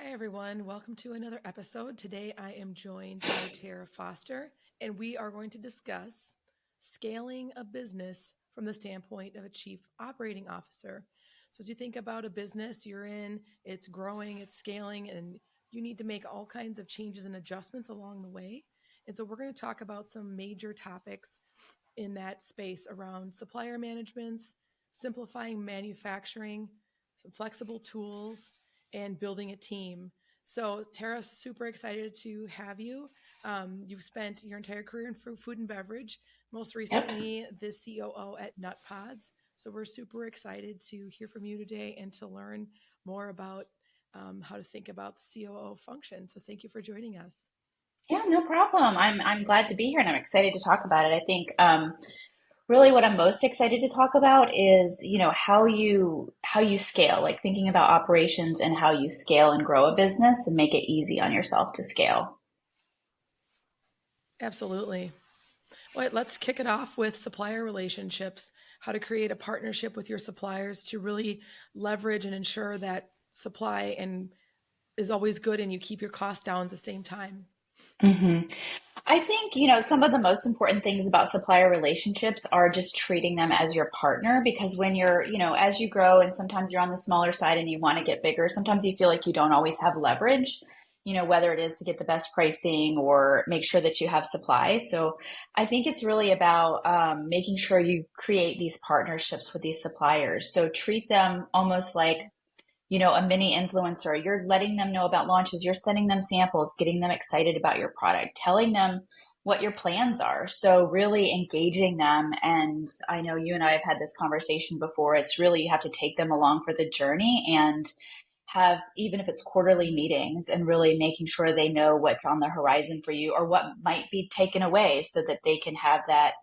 Hi, everyone. Welcome to another episode. Today, I am joined by Tara Foster, and we are going to discuss scaling a business from the standpoint of a chief operating officer. So, as you think about a business you're in, it's growing, it's scaling, and you need to make all kinds of changes and adjustments along the way. And so, we're going to talk about some major topics in that space around supplier management, simplifying manufacturing, some flexible tools, and building a team. So, Tara, super excited to have you. You've spent your entire career in food and beverage, most Yep. recently the COO at Nut Pods. So, we're super excited to hear from you today and to learn more about how to think about the COO function. So, thank you for joining us. Yeah, no problem. I'm glad to be here and I'm excited to talk about it. I think really what I'm most excited to talk about is, how you scale, like thinking about operations and how you scale and grow a business and make it easy on yourself to scale. Absolutely. Well, let's kick it off with supplier relationships, how to create a partnership with your suppliers to really leverage and ensure that supply and is always good and you keep your costs down at the same time. hmm I think, some of the most important things about supplier relationships are just treating them as your partner because when you're, as you grow and sometimes you're on the smaller side and you want to get bigger, sometimes you feel like you don't always have leverage, whether it is to get the best pricing or make sure that you have supply. So I think it's really about making sure you create these partnerships with these suppliers. So treat them almost like a mini influencer. You're letting them know about launches, you're sending them samples, getting them excited about your product, telling them what your plans are. So, really engaging them. And I know you and I have had this conversation before. It's really, you have to take them along for the journey and have, even if it's quarterly meetings, and really making sure they know what's on the horizon for you or what might be taken away so that they can have that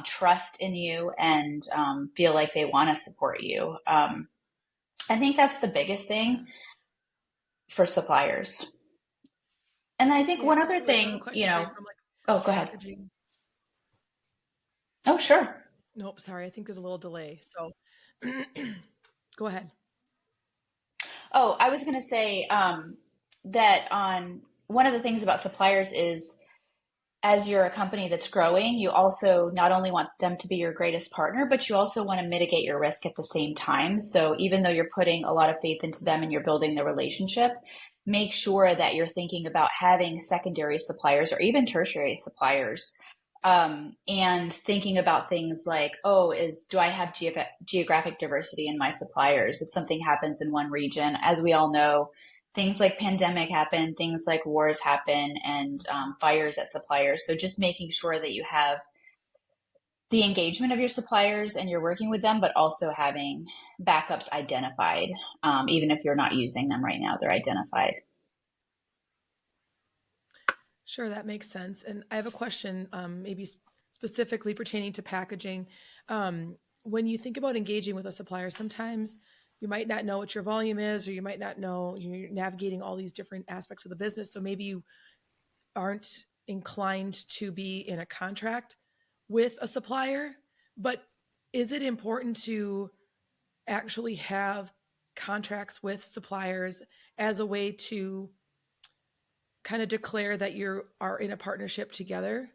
trust in you and feel like they want to support you. I think that's the biggest Yeah. thing for suppliers. And I think Yeah, one other absolutely. So I have a thing, question for you from like oh, a go ahead. packaging. Oh, sure. Nope, sorry. I think there's a little delay. So go ahead. Oh, I was going to say that on one of the things about suppliers is as you're a company that's growing, you also not only want them to be your greatest partner, but you also want to mitigate your risk at the same time. So even though you're putting a lot of faith into them and you're building the relationship, make sure that you're thinking about having secondary suppliers or even tertiary suppliers. And thinking about things like, oh, do I have geographic diversity in my suppliers? If something happens in one region, as we all know, things like pandemic happen, things like wars happen, and fires at suppliers. So just making sure that you have the engagement of your suppliers and you're working with them, but also having backups identified, even if you're not using them right now, they're identified. Sure, that makes sense. And I have a question, maybe specifically pertaining to packaging. When you think about engaging with a supplier, sometimes you might not know what your volume is, or you might not know you're navigating all these different aspects of the business. So maybe you aren't inclined to be in a contract with a supplier. But is it important to actually have contracts with suppliers as a way to kind of declare that you are in a partnership together?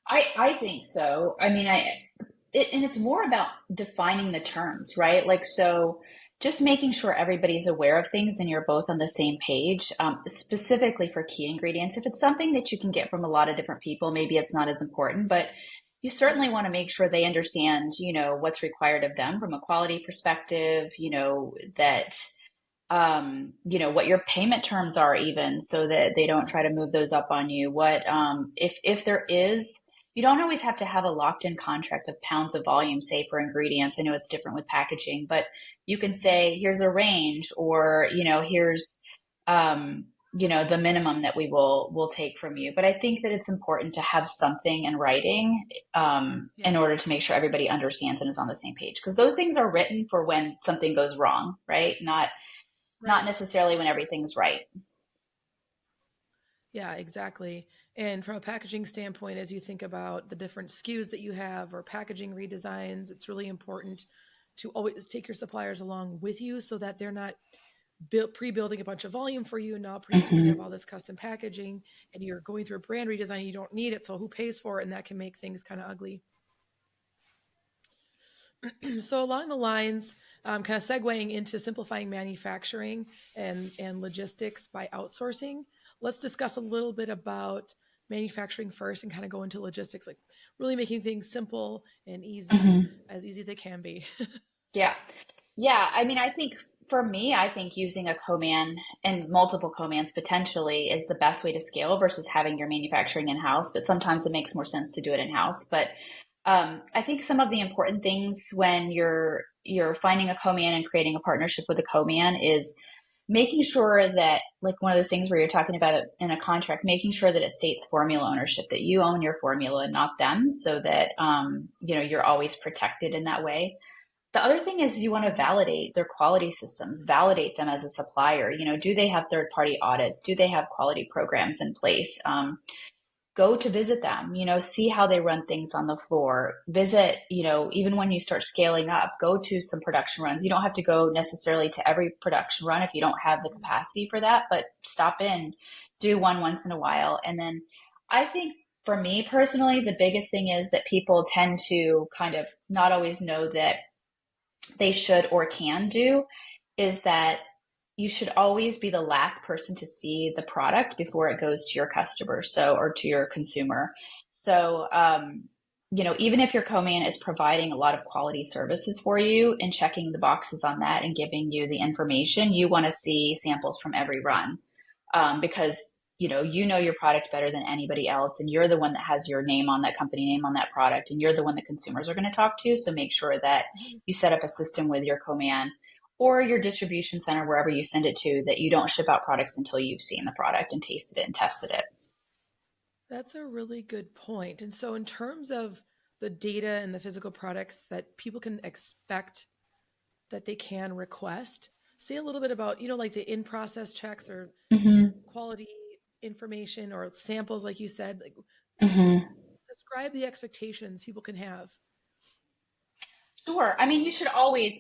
I think so. I mean, and it's more about defining the terms, right? Like, so just making sure everybody's aware of things and you're both on the same page, specifically for key ingredients. If it's something that you can get from a lot of different people, maybe it's not as important, but you certainly want to make sure they understand, what's required of them from a quality perspective, that what your payment terms are even so that they don't try to move those up on you. What if there is, you don't always have to have a locked in contract of pounds of volume, say for ingredients. I know it's different with packaging, but you can say, here's a range, or, here's the minimum that we will take from you. But I think that it's important to have something in writing Yeah. in order to make sure everybody understands and is on the same page. Because those things are written for when something goes wrong, right? Not Right. necessarily when everything's right. Yeah, exactly. And from a packaging standpoint, as you think about the different SKUs that you have or packaging redesigns, it's really important to always take your suppliers along with you so that they're not pre-building a bunch of volume for you. And now pretty soon you have Hmm. all this custom packaging and you're going through a brand redesign. You don't need it. So who pays for it? And that can make things kind of ugly. So along the lines, kind of segueing into simplifying manufacturing and logistics by outsourcing, let's discuss a little bit about manufacturing first and kind of go into logistics, like really making things simple and easy, Hmm. as easy as they can be. Yeah. Yeah. I mean, I think for me, I think using a co-man and multiple co-mans potentially is the best way to scale versus having your manufacturing in-house. But sometimes it makes more sense to do it in-house. But I think some of the important things when you're finding a co-man and creating a partnership with a co-man is making sure that, like, one of those things where you're talking about it in a contract, making sure that it states formula ownership, that you own your formula, not them, so that you're always protected in that way. The other thing is you want to Mhm. validate their quality systems, validate them as a supplier. Do they have third party audits? Do they have quality programs in place? Go to visit them, see how they run things on the floor. Visit, even when you start scaling up, go to some production runs. You don't have to go necessarily to every production run if you don't have the capacity for that, but stop in, do one once in a while. And then I think for me personally, the biggest thing is that people tend to kind of not always know that they should or can do is that you should always be the last person to see the product before it goes to your customer, or to your consumer. So even if your co-man is providing a lot of quality services for you and checking the boxes on that and giving you the information, you want to see samples from every run, because you know your product better than anybody else, and you're the one that has your name on that company name on that product, and you're the one that consumers are going to talk to. So make sure that Mhm. you set up a system with your co-man or your distribution center, wherever you send it to, that you don't ship out products until you've seen the product and tasted it and tested it. That's a really good point. And so, in terms of the data and the physical products that people can expect that they can request, say a little bit about, like the in process checks or Mm-hmm. quality information or samples, like you said, like Mm-hmm. describe the expectations people can have. Sure. I mean,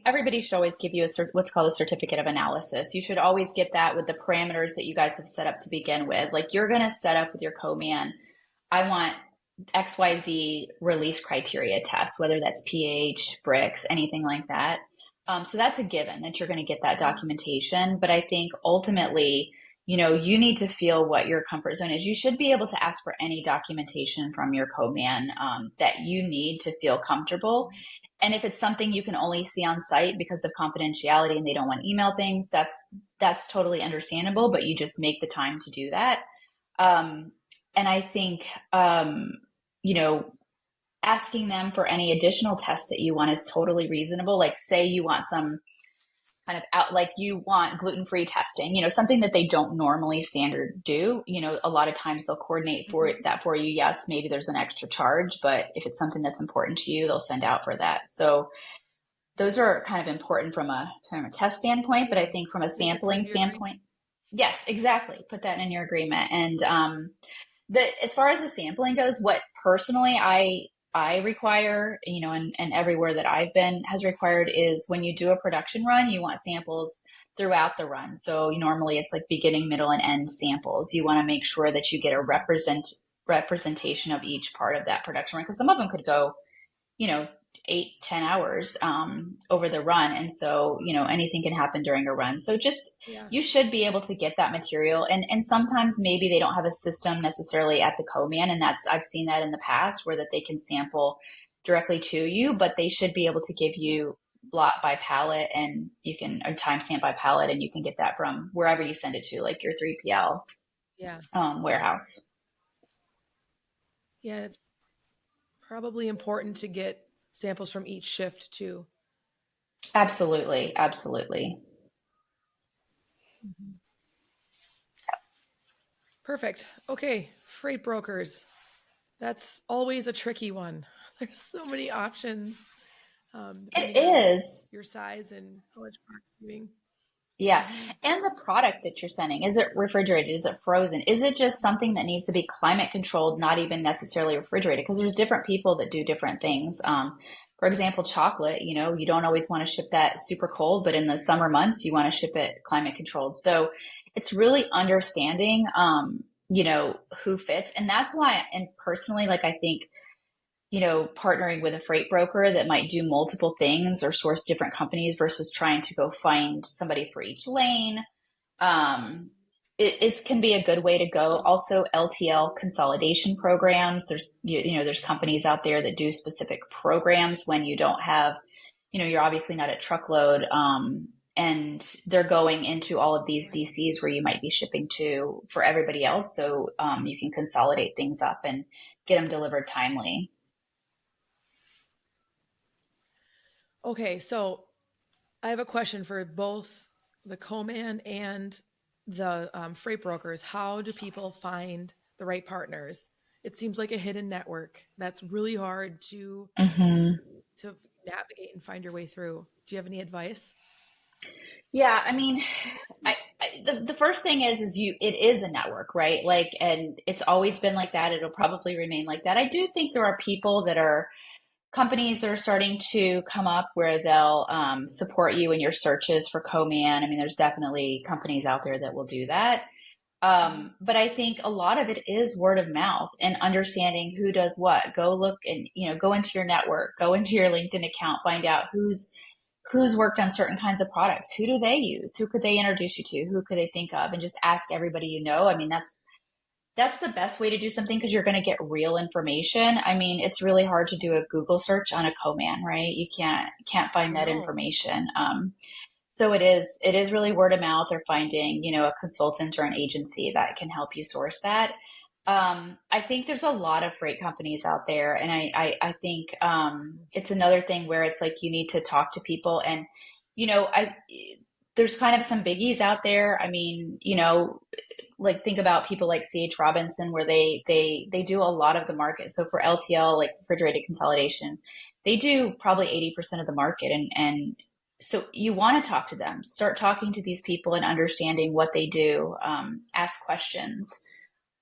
everybody should always give you what's called a certificate of analysis. You should always get that with the parameters that you guys have set up to begin with. Like, you're going to set up with your co-man, I want XYZ release criteria test, whether that's pH, bricks, anything like that. So that's a given that you're going to get that Mhm. documentation. But I think ultimately, you need to feel what your comfort zone is. You should be able to ask for any documentation from your co-man that you need to feel comfortable. And if it's something you can only see on site because of confidentiality and they don't want to email things, that's totally understandable. But you just make the time to do that. Um, and I think, you know, asking them for any additional tests that you want is totally reasonable. Like, say you want some kind of like you want gluten-free testing, something that they don't normally standard do. A lot of times they'll coordinate for Mhm. that for you. Yes, maybe there's an extra charge, but if it's something that's important to you, they'll send out for that. So those are kind of important from a test standpoint, but I Yeah. think from a Make it part sampling of your agreement. standpoint, yes, exactly. Put that in your agreement. And as far as the sampling goes, what personally I require, and everywhere that I've been has required, is when you do a production run, you want samples throughout the run. So normally it's like beginning, middle, and end samples. You want to make sure that you get a representation of each part of that production run, because some of them could go, you know, 8-10 hours over the run. And so, anything can happen during a run. So just, Yeah. you should be able to get that material. And sometimes maybe they don't have a system necessarily at the co-man. And I've seen that in the past, where that they can sample directly to you, but they should be able to give you lot by pallet, and you can, or timestamp by pallet, and you can get that from wherever you send it to, like your 3PL Yeah. warehouse. Yeah. It's probably important to get samples from each shift too. Absolutely. Absolutely. Mhm. Perfect. Okay. Freight brokers. That's always a tricky one. There's so many options It depending on is. your size and how much marketing. Yeah. Hmm. And the product that you're sending, is it refrigerated? Is it frozen? Is it just something that needs to be climate controlled, not even necessarily refrigerated? Because there's different people that do different things. For example, chocolate, you don't always want to ship that super cold, but in the summer months, you want to ship it climate controlled. So it's really understanding, who fits. And that's why, and personally, like I think, partnering with a freight broker that might do multiple things or source different companies versus trying to go find somebody for each lane, can be a good way to go. Also, LTL consolidation programs. There's companies out there that do specific programs when you don't have, you're obviously not at truckload, and they're going into all of these Right. DCs where you might be shipping to for everybody else. So you can consolidate things up and get them delivered timely. Okay, so I have a question for both the co-man and the freight brokers. How do people find the right partners? It seems like a hidden network that's really hard Hmm. to navigate and find your way through. Do you have any advice? Yeah, I mean, the first thing is it is a network, right? Like, and it's always been like that. It'll probably remain like that. I do think there are people that are companies that are starting to come up where they'll support you in your searches for co-man. I mean, there's definitely companies out there that will do that. Hmm. But I think a lot of it is word of mouth and understanding who does what. Go look and, go into your network, go into your LinkedIn account, find out who's worked on certain kinds of products. Who do they use? Who could they introduce you to? Who could they think of? And just ask everybody you know. I mean, that's the best way to do something because you're going to get real information. I mean, it's really hard to do a Google search on a co-man, right? You can't find I that know. information. So it is really word of mouth or finding, a consultant or an agency that can help you source that. I think there's a lot of freight companies out there, and I think it's another thing where it's like you need to talk to people, and I there's kind of some biggies out there. I mean, like think about people like CH Robinson where they do a lot of the market. So for LTL, like refrigerated consolidation, they do probably 80% of the market, and so you want to talk to them, start talking to these people and understanding what they do, ask questions.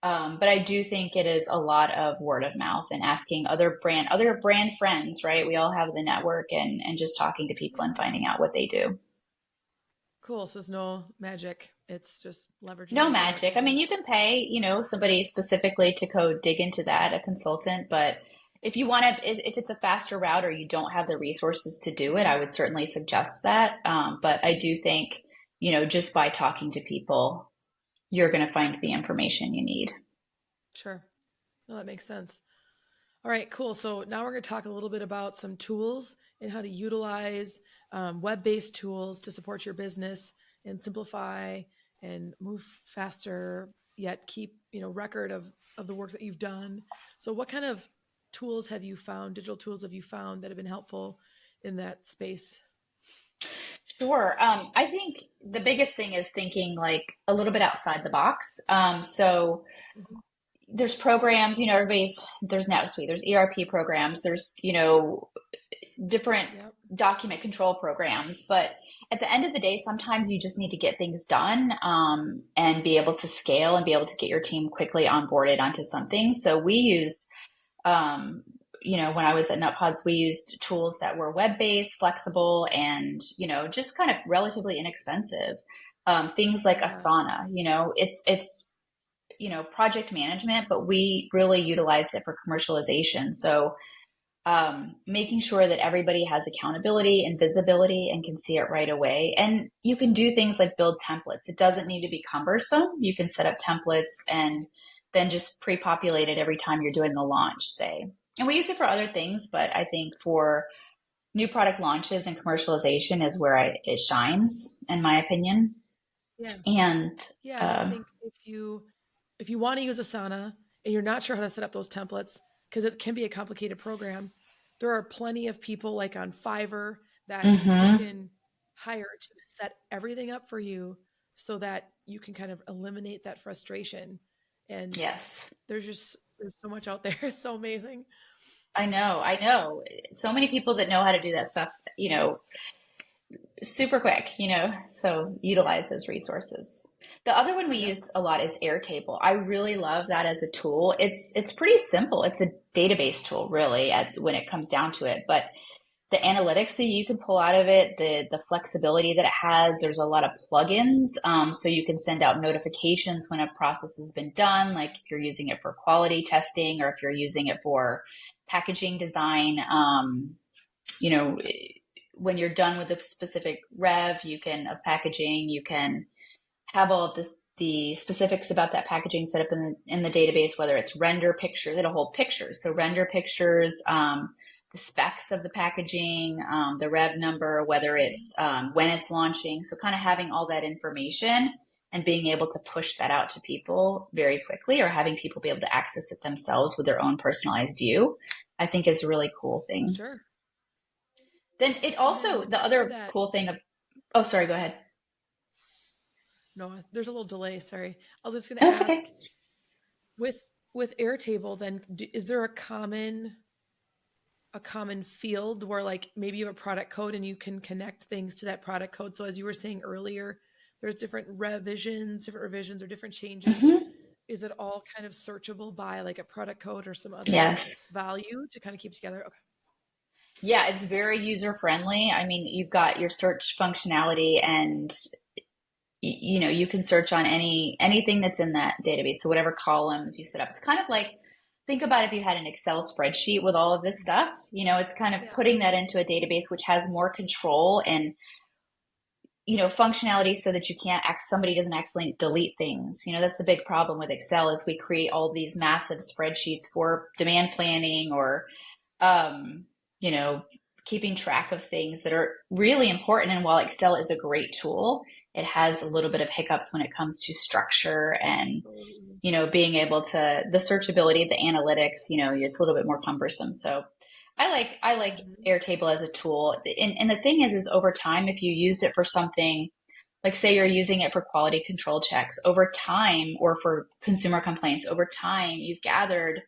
But I do think it is a lot of word of mouth and asking other brand friends, right? We all have the network and just talking to people and Yeah. finding out what they do. Cool. So there's no magic. It's just leveraging No your network, magic. you I mean, think? you can pay, somebody specifically to go dig into that, a consultant, but if you want to, if it's a faster route or you don't have the resources to do it, I Hmm. would certainly suggest that. But I do think, just by talking to people, you're going to find the information you need. Sure. No, that makes sense. All right, cool. So now we're going to talk a little bit about some tools and how to utilize web-based tools to support your business and simplify and move faster, yet keep record of the work that you've done. So, what kind of tools have you found? Digital tools have you found that have been helpful in that space? Sure. I think the biggest thing is thinking like a little bit outside the box. So Mhm. there's programs, there's NetSuite, there's ERP programs, there's, different Yep. document control programs. But at the end of the day, sometimes you just need to get things done, and be able to scale and be able to get your team quickly onboarded onto something. So we used, um, when I was at NutPods, we used tools that were web based, flexible, and, just kind of relatively inexpensive. Things like Yeah. Asana, it's project management, but we really utilized it for commercialization. So making sure that everybody has accountability and visibility and can see it right away. And you can do things like build templates. It doesn't need to be cumbersome. You can set up templates and then just pre-populate it every time you're doing a launch, say. And we use it for other things, but I think for new product launches and commercialization is where it shines, in my opinion. Yeah. And Yeah, and I uh, think if you want to use Asana and you're not sure how to set up those templates because it can be a complicated program, there are plenty of people like on Fiverr that you mhm, can hire to set everything up for you so that you can kind of eliminate that frustration. And yes. there's so much out there. It's so amazing. I know. So many people that know how to do that stuff, super quick, so utilize those resources. The other one we Yep. use a lot is Airtable. I really love that as a tool. It's pretty simple. It's a database tool, really, when it comes down to it. But the analytics that you can pull out of it, the flexibility that it has, there's a lot of plugins. So you can send out notifications when a process has been done, like if you're using it for quality testing or if you're using it for packaging design. You know, when you're done with a specific rev, you can of packaging, you can have all of the specifics about that packaging set up in the database, whether it's render pictures, it'll hold pictures. So render pictures, the specs of the packaging, the rev number, whether it's when it's launching. So kind of having all that information and being able to push that out to people very quickly, or having people be able to access it themselves with their own personalized view, I think is a really cool thing. Sure. Then it And then also, the for other that, cool thing, oh, sorry, go ahead. no, there's a little delay. Sorry. I was just going Oh, to it's okay. ask with Airtable, then is there a common field where like maybe you have a product code and you can connect things to that product code? So as you were saying earlier, there's different revisions or different changes. Hmm. Is it all kind of searchable by like a product code or some other Yes. value to kind of keep together? Okay. Yeah, it's very user friendly. I mean, you've got your search functionality and you can search on anything that's in that database. So whatever columns you set up. It's kind of like think about if you had an Excel spreadsheet with all of this stuff, it's kind of Yeah. putting that into a database which has more control and functionality so that you can't somebody doesn't accidentally delete things. That's the big problem with Excel is we create all these massive spreadsheets for demand planning or um, you know, keeping track of things that are really important. And while Excel is a great tool, it has a little bit of hiccups when it comes to structure and, Absolutely. being able to the searchability, the analytics, it's a little bit more cumbersome. So I like Mhm. Airtable as a tool. And the thing is over time, if you used it for something like say you're using it for quality control checks over time or for consumer complaints over time, you've gathered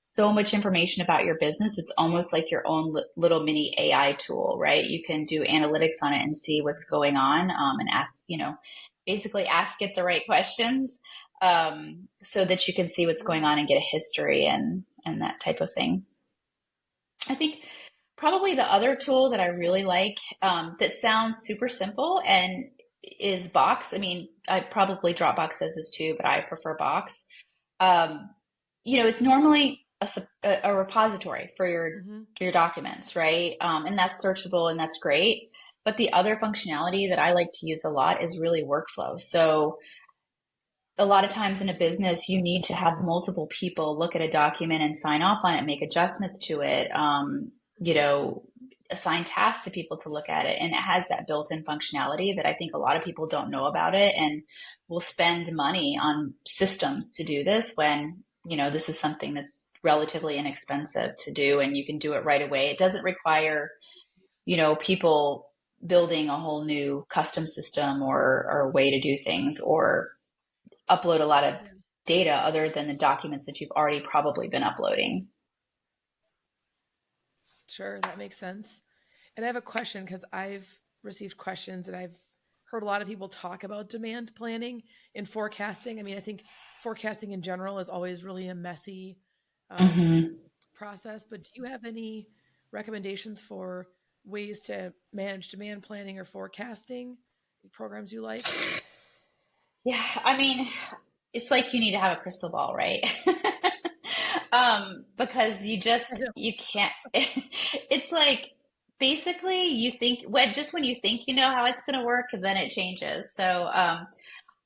so much information about your business. It's almost like your own little mini AI tool, right? You can do analytics on it and see what's going on, and ask, basically ask it the right questions, so that you can see what's going Yeah. on and get a history and that type of thing. I think probably the other tool that I really like, that sounds super simple and is Box. I mean, I probably Dropbox says this too, but I prefer Box. Um, it's normally a repository for Hmm. your documents, right? And that's searchable and that's great. But the other functionality that I like to use a lot is really workflow. So a lot of times in a business, you need to have multiple people look at a document and sign off on it, make adjustments to it, you know, assign tasks to people to look at it. And it has that built in functionality that I think a lot of people don't know about it and will spend money on systems to do this when, this is something that's relatively inexpensive to do and you can do it right away. It doesn't require, people building a whole new custom system or way to do things or upload a lot of Yeah. data other than the documents that you've already probably been uploading. Sure, that makes sense. And I have a question because I've received questions and I've heard a lot of people talk about demand planning and forecasting. I mean, I think forecasting in general is always really a messy um, Hmm. process, but do you have any recommendations for ways to manage demand planning or forecasting programs you like? Yeah, I mean, it's like you need to have a crystal ball, right? Because I know. you can't. It's like basically you think when you think you know how it's going to work, then it changes. So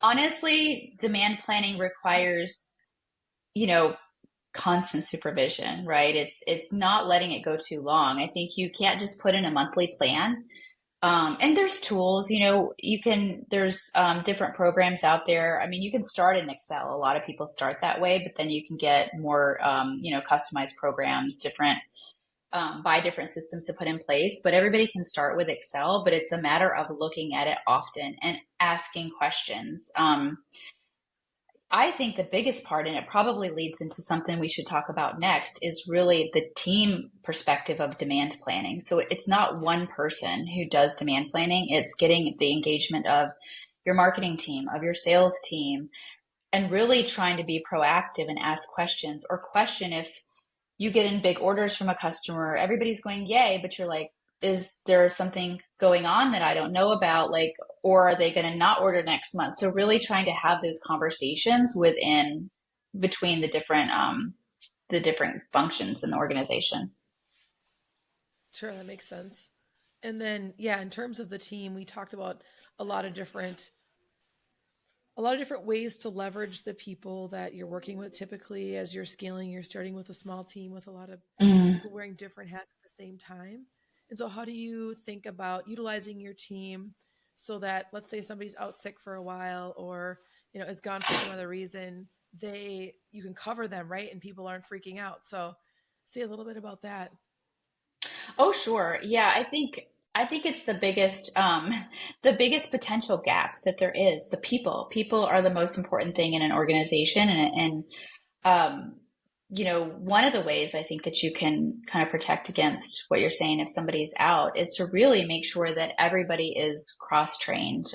honestly, demand planning requires you know constant supervision, right? It's not letting it go too long. I think you can't just put in a monthly plan. And there's tools, there's different programs out there. I mean, you can start in Excel. A lot of people start that way, but then you can get more, customized programs, buy different systems to put in place. But everybody can start with Excel, but it's a matter of looking at it often and asking questions. I think the biggest part, and it probably leads into something we should talk about next, is really the team perspective of demand planning. So it's not Yeah, one person who does demand planning, it's getting the engagement of your marketing team, of your sales team, and really trying to be proactive and ask questions or question if you get in big orders from a customer, everybody's going, yay, but you're like, is there something going on that I don't know about? Like, or are they going to not order next month? So really trying to have those conversations within between the different functions in the organization. sure, that makes sense. And then, yeah, in terms of the team, we talked about a lot of different a lot of different ways to leverage the people that you're working with. Typically, as you're scaling, you're starting with a small team with a lot of Mm. people wearing different hats at the same time. And so, how do you think about utilizing your team so that, let's say, somebody's out sick for a while, or is gone for some other reason, you can cover them, right? And people aren't freaking out. So, say a little bit about that. Oh, sure. Yeah, I think it's the biggest potential gap that there is. The people. People are the most important thing in an organization, and um, one of the ways I think that you can kind of protect against what you're saying if somebody's out is to really make sure that everybody is cross-trained.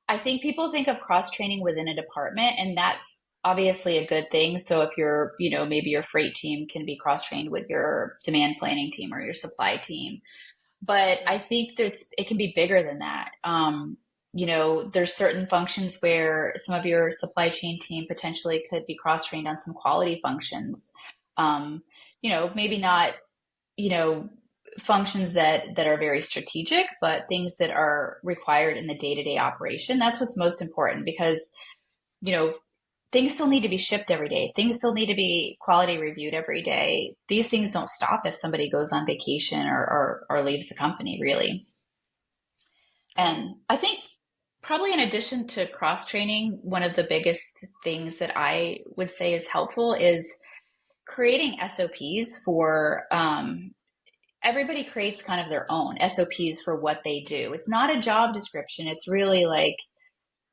I think people think of cross-training within a department, and that's obviously a good thing. So if you're, maybe your freight team can be cross-trained with your demand planning team or your supply team. But I Sure. think that it can be bigger than that. There's certain functions where some of your supply chain team potentially could be cross-trained on some quality functions. Um, maybe not, you know, functions that are very strategic, but things that are required in the day-to-day operation. That's what's most important because, you know, things still need to be shipped every day. Things still need to be quality reviewed every day. These things don't stop if somebody goes on vacation or leaves the company, really. Right. And I think probably in addition to cross training, one of the biggest things that I would say is helpful is creating SOPs for everybody creates kind of their own SOPs for what they do. It's not a job description. It's really like,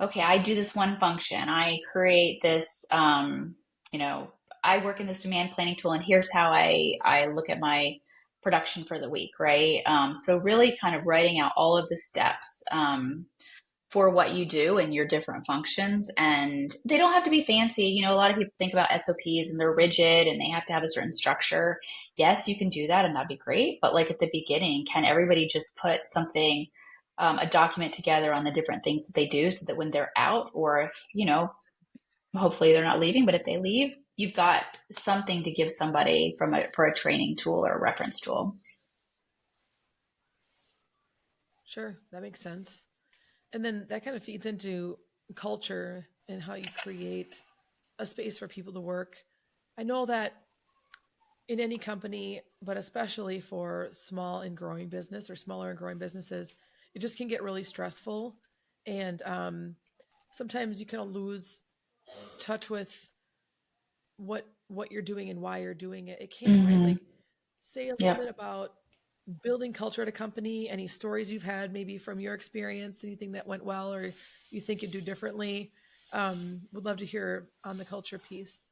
okay, I do this one function. I create this, you know, I work in this demand planning tool, and here's how I look at my production for the week, right? So really kind of writing out all of the steps for what you do and your different functions. And they don't have to be fancy. A lot of people think about SOPs and they're rigid and they have to have a certain structure. Yes, you can do that and that'd be great. But like at the beginning, can everybody just put something, a document together on the different things that they do so that when they're out, or if, hopefully they're not leaving, but if they leave, you've got something to give somebody for a training tool or a reference tool. Sure, that makes sense. And then that kind of feeds into culture and how you create a space for people to work. I know that in any company, but especially for small and growing business or smaller and growing businesses, it just can get really stressful. And sometimes you kind of lose touch with what you're doing and why you're doing it. It can, right? Mm-hmm. Like, say a little Yep. bit about building culture at a company, any stories you've had maybe from your experience, anything that went well or you think you'd do differently. Would love to hear on the culture piece.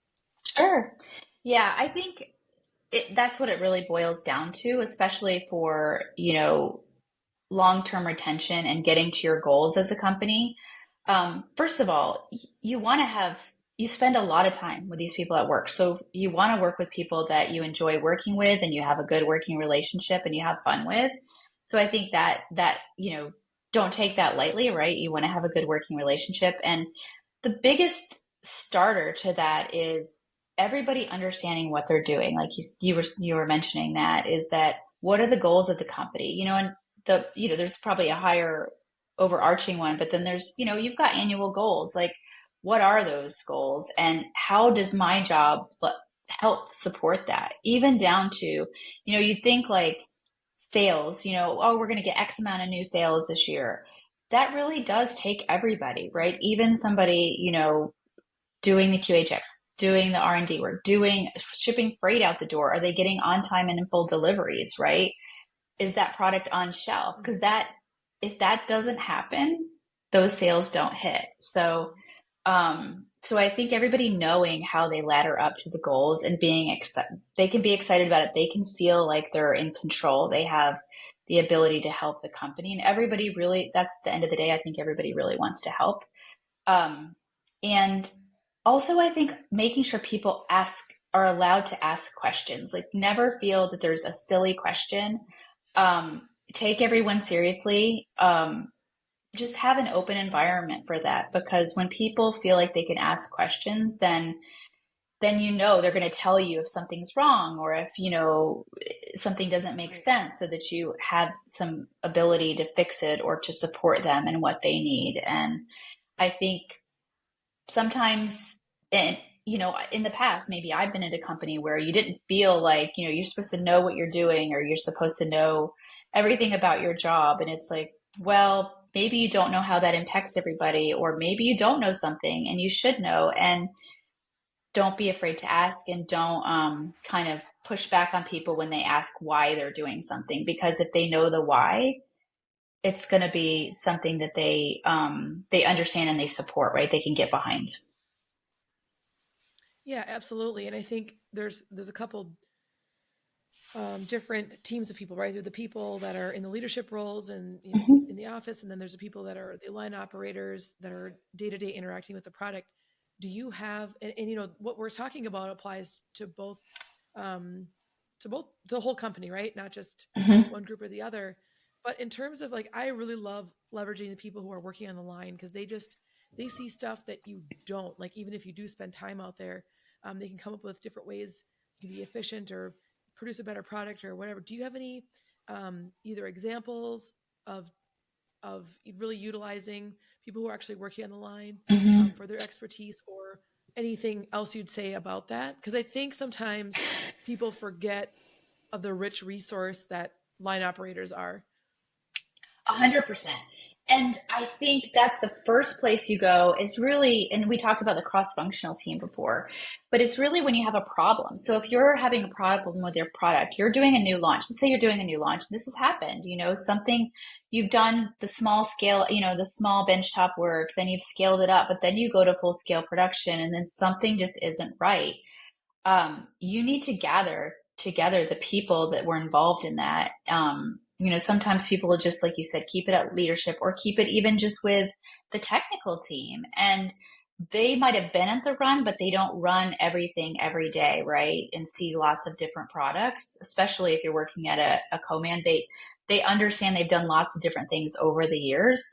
Sure. Yeah, I think that's what it really boils down to, especially for, long-term retention and getting to your goals as a company. First of all, you want to you spend a lot of time with these people at work. So you want to work with people that you enjoy working with and you have a good working relationship and you have fun with. So I think that don't take that lightly, right? You want to have a good working relationship. And the biggest starter to that is everybody understanding what they're doing. Like you were mentioning that is that what are the goals of the company? And there's probably a higher overarching one, but then you've got annual goals. Like, what are those goals and how does my job help support that? Even down to, you'd think like sales, oh, we're going to get X amount of new sales this year. That really does take everybody, right? Even somebody, doing the QHX, doing the R&D work, doing shipping freight out the door. Are they getting on time and in full deliveries, right? Is that product on shelf? Because if that doesn't happen, those sales don't hit. So So I think everybody knowing how they ladder up to the goals and being excited, they can be excited about it. They can feel like they're in control. They have the ability to help the company, and everybody really, that's the end of the day. I think everybody really wants to help. And also, I think making sure people are allowed to ask questions. Like, never feel that there's a silly question. Take everyone seriously. Just have an open environment for that, because when people feel like they can ask questions, then they're going to tell you if something's wrong, or if something doesn't make Right. sense, so that you have some ability to fix it or to support them in what they need. And I think sometimes, and in the past, maybe I've been at a company where you didn't feel like you're supposed to know what you're doing, or you're supposed to know everything about your job. And it's like, well, maybe you don't know how that impacts everybody, or maybe you don't know something and you should know. And don't be afraid to ask, and don't kind of push back on people when they ask why they're doing something, because if they know the why, it's going to be something that they understand and they support, right? They can get behind. Yeah, absolutely. And I think there's a couple different teams of people, right? There are the people that are in the leadership roles and in Hmm. the office, and then there's the people that are the line operators that are day to day interacting with the product. Do you have, and what we're talking about applies um, to both the whole company, right? Not just Hmm. one group or the other. But in terms of like, I really love leveraging the people who are working on the line because they see stuff that you don't. Like, even if you do spend time out there, they can come up with different ways you can be efficient or produce a better product or whatever. Do you have any either examples of really utilizing people who are actually working on the line Hmm. for their expertise, or anything else you'd say about that? Because I think sometimes people forget of the rich resource that line operators are. 100%. And I think that's the first place you go, is really, and we talked about the cross-functional team before, but it's really when you have a problem. So if you're having a problem with your product, you're doing a new launch. Let's say you're doing a new launch. This has happened, something you've done the small scale, the small benchtop work, then you've scaled it up, but then you go to full scale production and then something just isn't right. You need to gather together the people that were involved in that. Sometimes people will just, like you said, keep it at leadership, or keep it even just with the technical team. And they might have been at the run, but they don't run everything every day, right? And see lots of different products, especially if you're working at a co-man. They understand they've done lots of different things over the years.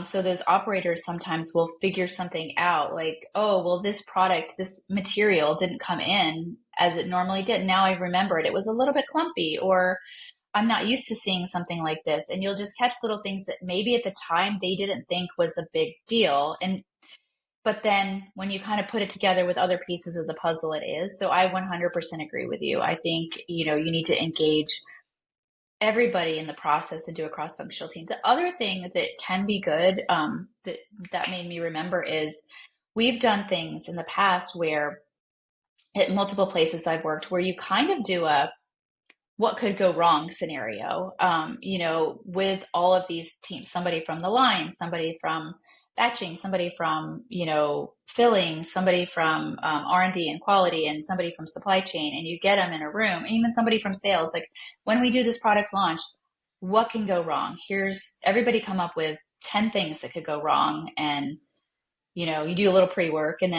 So those operators sometimes will figure something out, like, oh, well, this product, this material didn't come in as it normally did. Now I remember it. It was a little bit clumpy, or I'm not used to seeing something like this. And you'll just catch little things that maybe at the time they didn't think was a big deal. But then when you kind of put it together with other pieces of the puzzle, it is. So I 100% agree with you. I think, you need to engage everybody in the process and do a cross-functional team. The other thing that can be good, that made me remember, is we've done things in the past where, at multiple places I've worked, where you kind of do a what could go wrong scenario, with all of these teams, somebody from the line, somebody from batching, somebody from, filling, somebody from R&D and quality, and somebody from supply chain, and you get them in a room, and even somebody from sales. Like, when we do this product launch, what can go wrong? Here's everybody come up with 10 things that could go wrong. And you do a little pre-work, and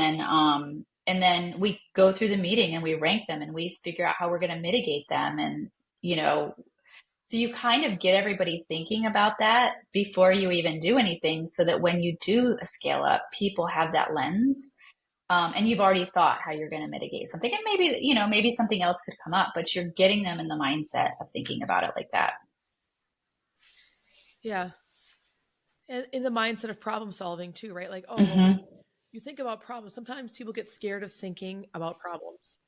then we go through the meeting and we rank them and we figure out how we're going to mitigate them. And you know so you kind of get everybody thinking about that before you even do anything, so that when you do a scale up, people have that lens. And you've already thought how you're going to mitigate something, and maybe something else could come up, but you're getting them in the mindset of thinking about it like that. Yeah, and in the mindset of problem solving too, right? Like, oh well, Hmm. you think about problems. Sometimes people get scared of thinking about problems,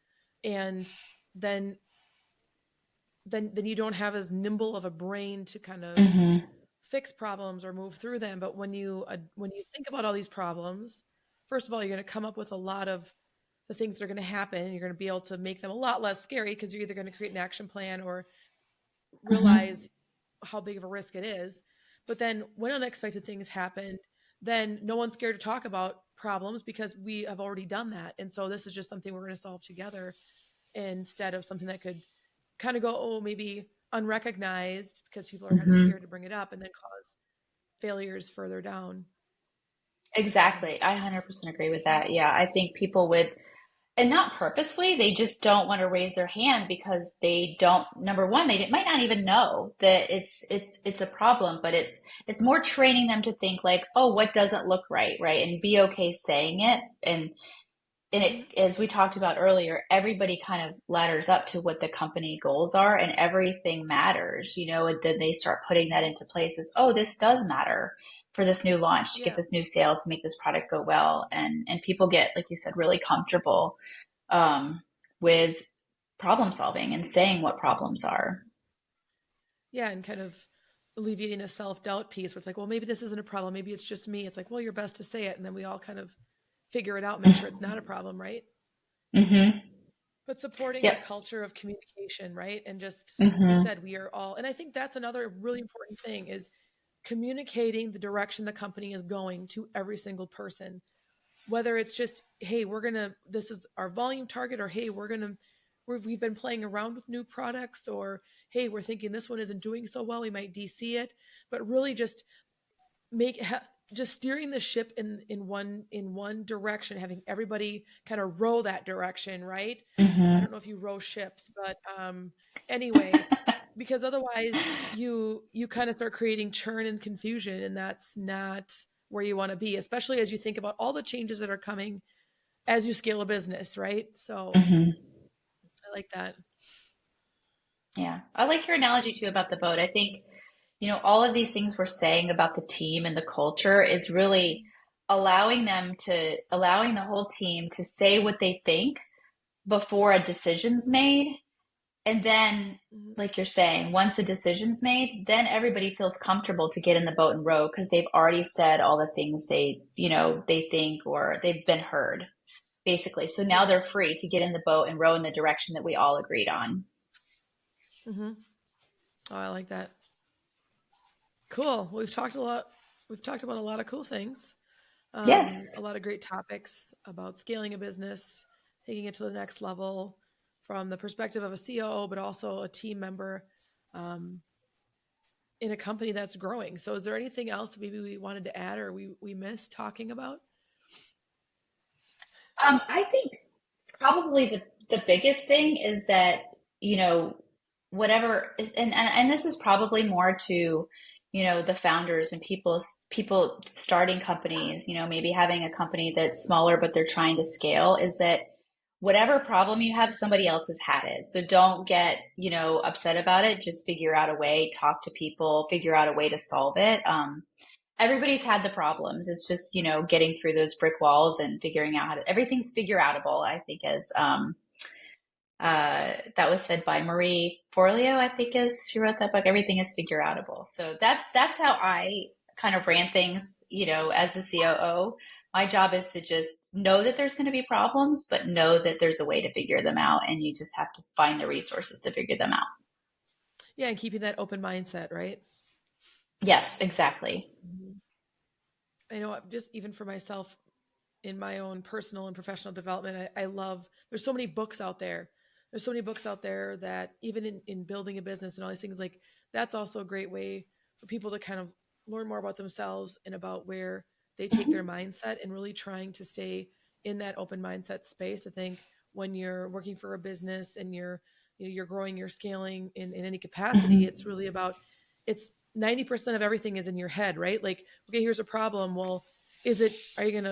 and then then you don't have as nimble of a brain to kind of Hmm. fix problems or move through them. But when you think about all these problems, first of all, you're going to come up with a lot of the things that are going to happen, and you're going to be able to make them a lot less scary because you're either going to create an action plan or Hmm. realize how big of a risk it is. But then when unexpected things happen, then no one's scared to talk about problems because we have already done that. And so this is just something we're going to solve together instead of something that could kind of go, oh, maybe unrecognized because people are kind of Hmm. scared to bring it up and then cause failures further down. Exactly. I 100% agree with that. Yeah, I think people would, and not purposely, they just don't want to raise their hand because they don't, number one, might not even know that it's a problem, but it's more training them to think like, oh, what doesn't look right, right? And be okay saying it. And it, Mm-hmm. as we talked about earlier, everybody kind of ladders up to what the company goals are, and everything matters, and then they start putting that into place as, oh, this does matter for this new launch to get Yeah. this new sale to make this product go well. And people get, like you said, really comfortable with problem solving and saying what problems are. Yeah. And kind of alleviating the self doubt piece where it's like, well, maybe this isn't a problem. Maybe it's just me. It's like, well, you're best to say it. And then we all kind of figure it out, make sure it's not a problem, right? Mm-hmm. But supporting a Yep. culture of communication, right? And just, you Mm-hmm. said we are all, and I think that's another really important thing is communicating the direction the company is going to every single person, whether it's just, hey, this is our volume target, or hey, we've been playing around with new products, or hey, we're thinking this one isn't doing so well, we might DC it, but really just make just steering the ship in one direction, having everybody kind of row that direction, right? I Mm-hmm. don't know if you row ships, but anyway, because otherwise you kind of start creating churn and confusion, and that's not where you want to be, especially as you think about all the changes that are coming as you scale a business, right? So Mm-hmm. I like that. Yeah. I like your analogy too about the boat. I think all of these things we're saying about the team and the culture is really allowing the whole team to say what they think before a decision's made. And then, Mhm. like you're saying, once a decision's made, then everybody feels comfortable to get in the boat and row because they've already said all the things they think or they've been heard, basically. So now Yeah. they're free to get in the boat and row in the direction that we all agreed on. Hmm. Oh, I like that. Cool. We've talked about a lot of cool things. Yes. A lot of great topics about scaling a business, taking it to the next level from the perspective of a COO, but also a team member um, in a company that's growing. So, is there anything else maybe we wanted to add or we missed talking about? I think probably the biggest thing is that, you know, whatever is, and this is probably more to, the founders and people starting companies, maybe having a company that's smaller but they're trying to scale, is that whatever problem you have, somebody else has had it. So don't get, upset about it. Just figure out a way, talk to people, figure out a way to solve it. Everybody's had the problems. It's just, getting through those brick walls and figuring out everything's figure outable, I think, as that was said by Marie Forleo, I think, is she wrote that book. Everything is figure outable. So that's how I kind of ran things, as a COO. My job is to just know that there's going to be problems, but know that there's a way to figure them out, and you just have to find the resources to figure them out. Yeah, and keeping that open mindset, right? Yes, exactly. Mhm. I know just even for myself in my own personal and professional development, I love, there's so many books out there. There's so many books out there that even in building a business and all these things, like that's also a great way for people to kind of learn more about themselves and about where they take their Mhm. mindset and really trying to stay in that open mindset space. I think when you're working for a business and you're growing, you're scaling in any capacity, it's Mhm. really about, it's 90% of everything is in your head, right? Like, okay, here's a problem. Well, are you going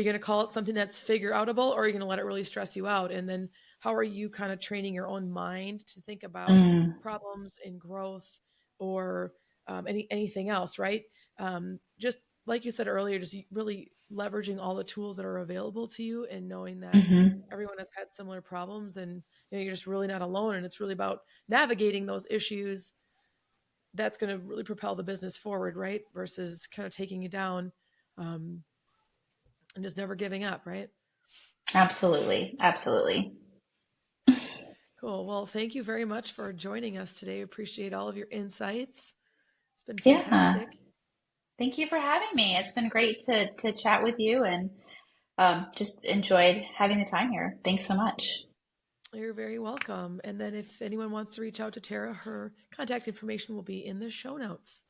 to call it something that's figure outable, or are you going to let it really stress you out? And then how are you kind of training your own mind to think about Mm. problems and growth, or anything else, right? Just like you said earlier, just really leveraging all the tools that are available to you and knowing that Mhm. everyone has had similar problems, and you're just really not alone. And it's really about navigating those issues that's going to really propel the business forward, right? Versus kind of taking you down, um, and just never giving up, right? Absolutely. Absolutely. Cool. Well, thank you very much for joining us today. Appreciate all of your insights. It's been Yeah. fantastic. Thank you for having me. It's been great to chat with you and just enjoyed having the time here. Thanks so much. You're very welcome. And then if anyone wants to reach out to Tara, her contact information will be in the show notes.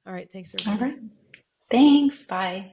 All right. Thanks, All everybody. right. Thanks. Bye.